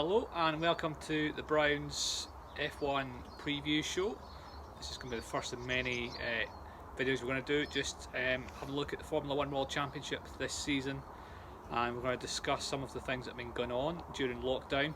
Hello and welcome to the Browns F1 preview show. This is going to be the first of many videos we're going to do. Just have a look at the Formula 1 World Championship this season, and we're going to discuss some of the things that have been going on during lockdown.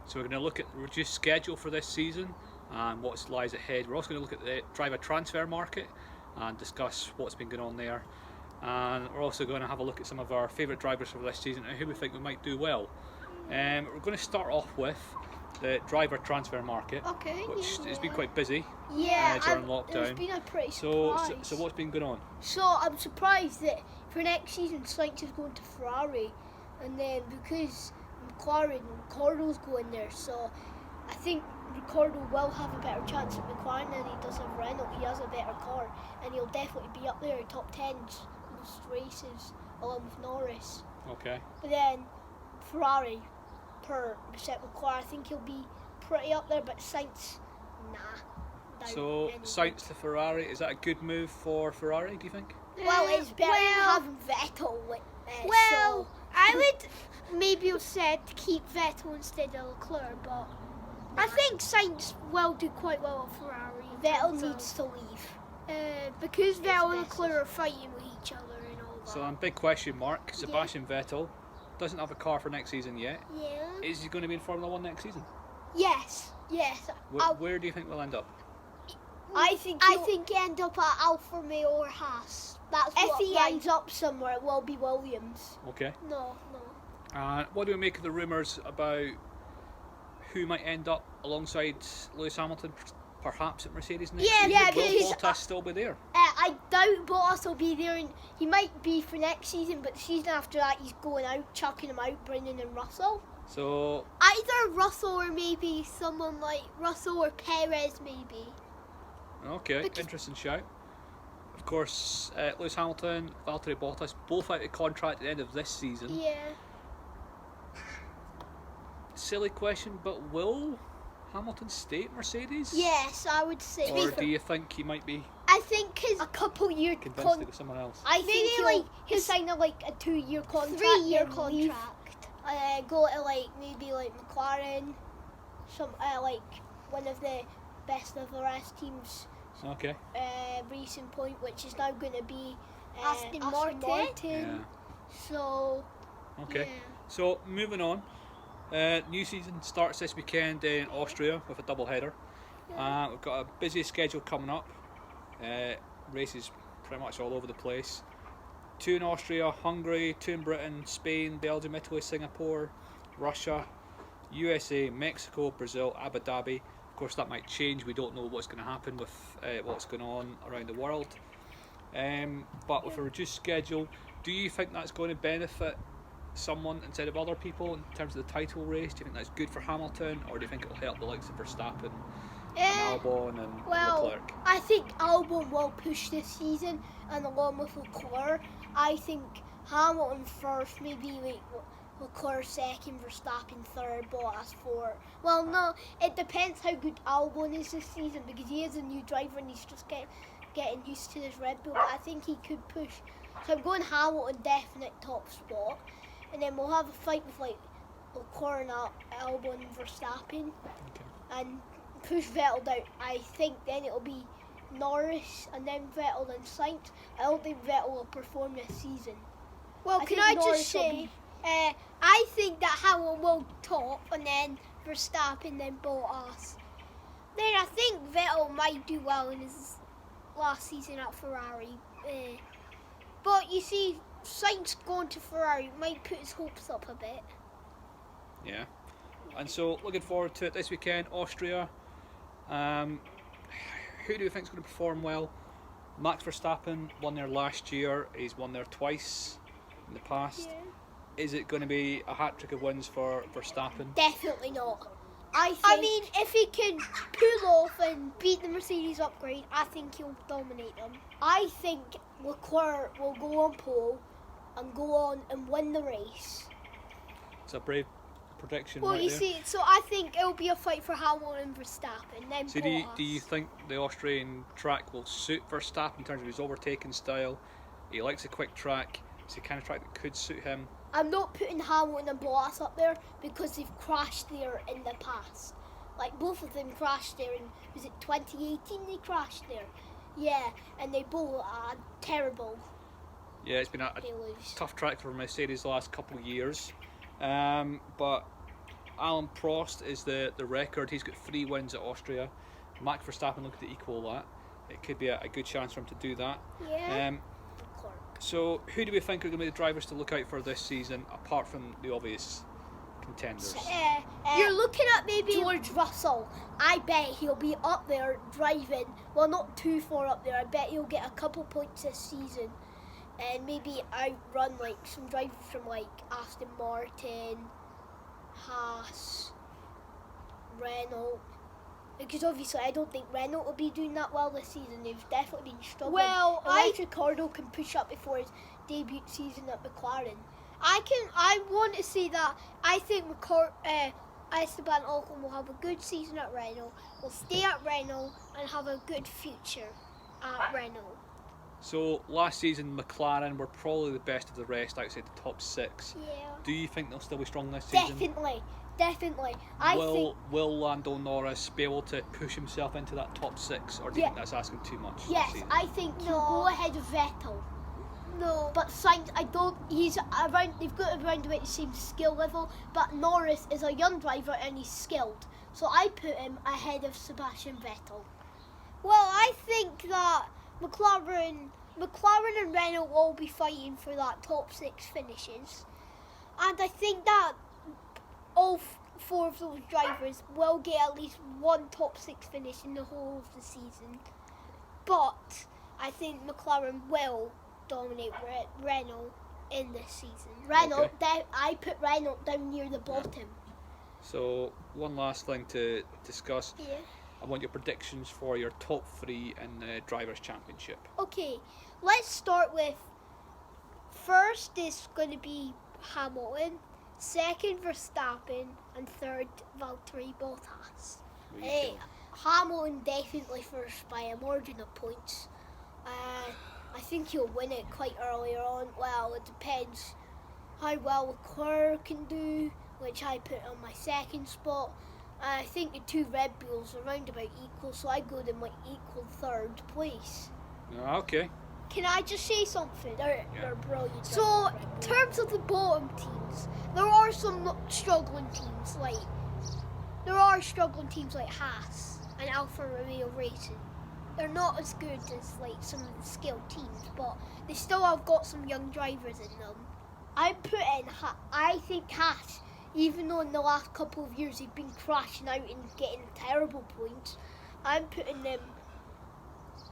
So we're going to look at the reduced schedule for this season and what lies ahead. We're also going to look at the driver transfer market and discuss what's been going on there. And we're also going to have a look at some of our favourite drivers for this season and who we think we might do well. We're going to start off with the driver transfer market, which has been quite busy during lockdown. It's been a pretty so surprise. what's been going on? So I'm surprised that for next season Sainz is going to Ferrari, and then because Ricardo's going there, so I think Ricardo will have a better chance at McLaren than he does at Renault. He has a better car, and he'll definitely be up there in top 10s in most races along with Norris. Okay. But then Ferrari per McLaren, I think he'll be pretty up there, but Sainz, nah. So Sainz to Ferrari, is that a good move for Ferrari, do you think? Well, it's better than having Vettel. Well, I would maybe have said to keep Vettel instead of Leclerc, but I think Sainz will do quite well at Ferrari. Vettel needs to leave. Because Vettel and Leclerc are fighting with each other and all that. So big question mark, Sebastian Vettel doesn't have a car for next season yet. Yeah. Is he going to be in Formula 1 next season? Yes. Where do you think we'll end up? I think end up at Alfa Romeo or Haas. That's if he ends up somewhere, it will be Williams. Okay. No. What do we make of the rumours about who might end up alongside Lewis Hamilton, perhaps at Mercedes next season? Will Bottas still be there? I doubt Bottas will be there, and he might be for next season, but the season after that he's going out, chucking him out, bringing in Russell. So either Russell or maybe someone like Russell or Perez maybe. Okay, interesting shout. Of course, Lewis Hamilton, Valtteri Bottas, both out of contract at the end of this season. Yeah. Silly question, but will Hamilton stay at Mercedes? Yes, I would say. Or do you think he might be I think a couple year convinced to go somewhere else? I think he'll sign a 2-year contract, 3-year contract. Go to maybe McLaren, some one of the best of the rest teams. Okay. Recent point, which is now going to be Aston Martin. Yeah. So. Okay. Yeah. So moving on, new season starts this weekend in Austria with a double header. We've got a busy schedule coming up. Races pretty much all over the place. 2 in Austria, Hungary, 2 in Britain, Spain, Belgium, Italy, Singapore, Russia, USA, Mexico, Brazil, Abu Dhabi. Of course, that might change. We don't know what's going to happen with what's going on around the world. But with a reduced schedule, do you think that's going to benefit someone instead of other people in terms of the title race? Do you think that's good for Hamilton, or do you think it'll help the likes of Verstappen and Albon and Leclerc? I think Albon will push this season, and along with Leclerc, I think Hamilton first, maybe Leclerc second, Verstappen third, Bottas fourth. Well, no, it depends how good Albon is this season, because he is a new driver and he's just getting used to this Red Bull. But I think he could push. So I'm going Hamilton, definite top spot, and then we'll have a fight with Leclerc and Albon and Verstappen, and push Vettel down. I think then it'll be Norris and then Vettel and Sainz. I don't think Vettel will perform this season. Well, can I just say, I think that Hamilton will top and then Verstappen, then Bottas. Then I think Vettel might do well in his last season at Ferrari. But you see, Sainz going to Ferrari might put his hopes up a bit. Yeah. And so looking forward to it this weekend, Austria. Who do you think is going to perform well? Max Verstappen won there last year. He's won there twice in the past. Yeah. Is it going to be a hat-trick of wins for Verstappen? Definitely not. I mean, if he can pull off and beat the Mercedes upgrade, I think he'll dominate them. I think Leclerc will go on pole and go on and win the race. It's a brave prediction. Well, right you there. see, so I think it'll be a fight for Hamilton and Verstappen. Then So Bottas. do you think the Austrian track will suit Verstappen in terms of his overtaking style? He likes a quick track. It's the kind of track that could suit him. I'm not putting Hamilton and Bottas up there because they've crashed there in the past. Like, both of them crashed there in, was it 2018 they crashed there? Yeah, and they both are terrible. Yeah, it's been a They lose. tough track for Mercedes the last couple of years. But Alan Prost is the record. He's got 3 wins at Austria. Max Verstappen looking to equal that. It could be a good chance for him to do that. Yeah. So who do we think are going to be the drivers to look out for this season, apart from the obvious contenders? You're looking at maybe George Russell. I bet he'll be up there driving. Well, not too far up there. I bet he'll get a couple points this season, and maybe outrun like some drivers from like Aston Martin, Haas, Renault. Because obviously I don't think Renault will be doing that well this season. They've definitely been struggling. Well, Unless Ricardo can push up before his debut season at McLaren. I want to say that I think Esteban Ocon will have a good season at Renault, will stay at Renault and have a good future at Renault. So last season McLaren were probably the best of the rest outside the top 6. Yeah. Do you think they'll still be strong this season? Definitely. Will Lando Norris be able to push himself into that top 6, or do you think that's asking too much? Yes, this season? I think he'll go ahead of Vettel. No. But Sainz, he's around, they've got around about the same skill level, but Norris is a young driver and he's skilled. So I put him ahead of Sebastian Vettel. Well, I think that McLaren and Renault will all be fighting for that top 6 finishes. And I think that all 4 of those drivers will get at least one top 6 finish in the whole of the season. But I think McLaren will dominate Renault in this season. Renault, I put Renault down near the bottom. So one last thing to discuss. Yeah. I want your predictions for your top 3 in the Drivers' Championship. Okay, let's start with first is going to be Hamilton, second Verstappen, and third Valtteri Bottas. There you Hey, go. Hamilton definitely first by a margin of points. I think he'll win it quite earlier on. Well, it depends how well Leclerc can do, which I put on my second spot. I think the 2 Red Bulls are round about equal, so I go to my equal third place. Okay. Can I just say something? They're brilliant. So, in terms of the bottom teams, there are some struggling teams like Haas and Alfa Romeo Racing. They're not as good as like some of the skilled teams, but they still have got some young drivers in them. I think Haas, even though in the last couple of years they've been crashing out and getting terrible points, I'm putting them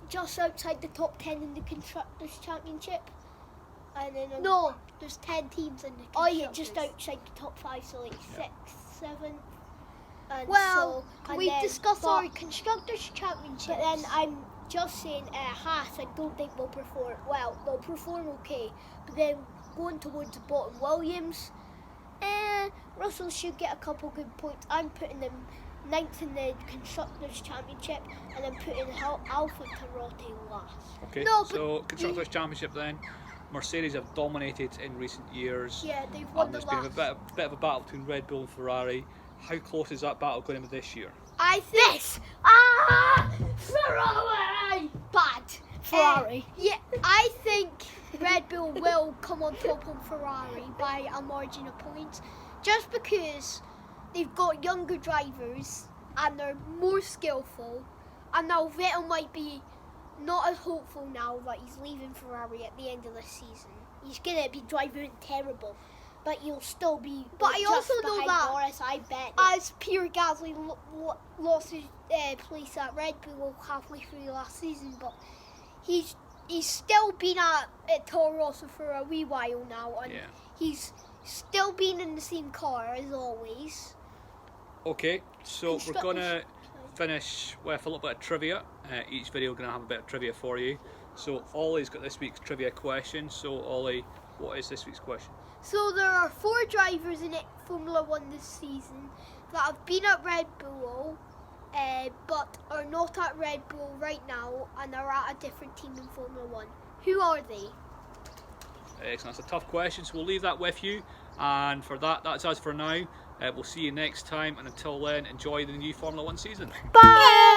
just outside the top 10 in the Constructors' Championship. And then No, there's 10 teams in the oh Constructors. yeah, just outside the top 5, so like 6th, 7th. And Well, can and we then- discuss but- our Constructors' Championship? But then I'm just saying Haas, I don't think will perform well. They'll perform okay, but then going towards the bottom, Williams, Russell should get a couple good points. I'm putting them 9th in the Constructors' Championship, and I'm putting Alfa Tarotti last. Okay. No, but so Constructors' Championship then. Mercedes have dominated in recent years. Yeah, they've won And the there's been last. a bit of a battle between Red Bull and Ferrari. How close is that battle going to be this year? I think Ferrari! Bad. Ferrari. yeah, I think Red Bull will come on top on Ferrari by a margin of points, just because they've got younger drivers and they're more skillful. And now Vettel might be not as hopeful now that he's leaving Ferrari at the end of the season. He's gonna be driving terrible, but he'll still be. But I just also know behind that Norris, I bet. As Pierre Gasly lost his place at Red Bull halfway through last season, but he's still been at Toro Rosso for a wee while now, and Yeah. he's still been in the same car as always. Okay, so we're Constructors- going to finish with a little bit of trivia. Each video going to have a bit of trivia for you. So Ollie's got this week's trivia question. So Ollie, what is this week's question? So there are 4 drivers in Formula 1 this season that have been at Red Bull, but are not at Red Bull right now and are at a different team in Formula 1. Who are they? Excellent. That's a tough question, so we'll leave that with you. And for that, that's us for now. We'll see you next time, and until then, enjoy the new Formula 1 season. Bye!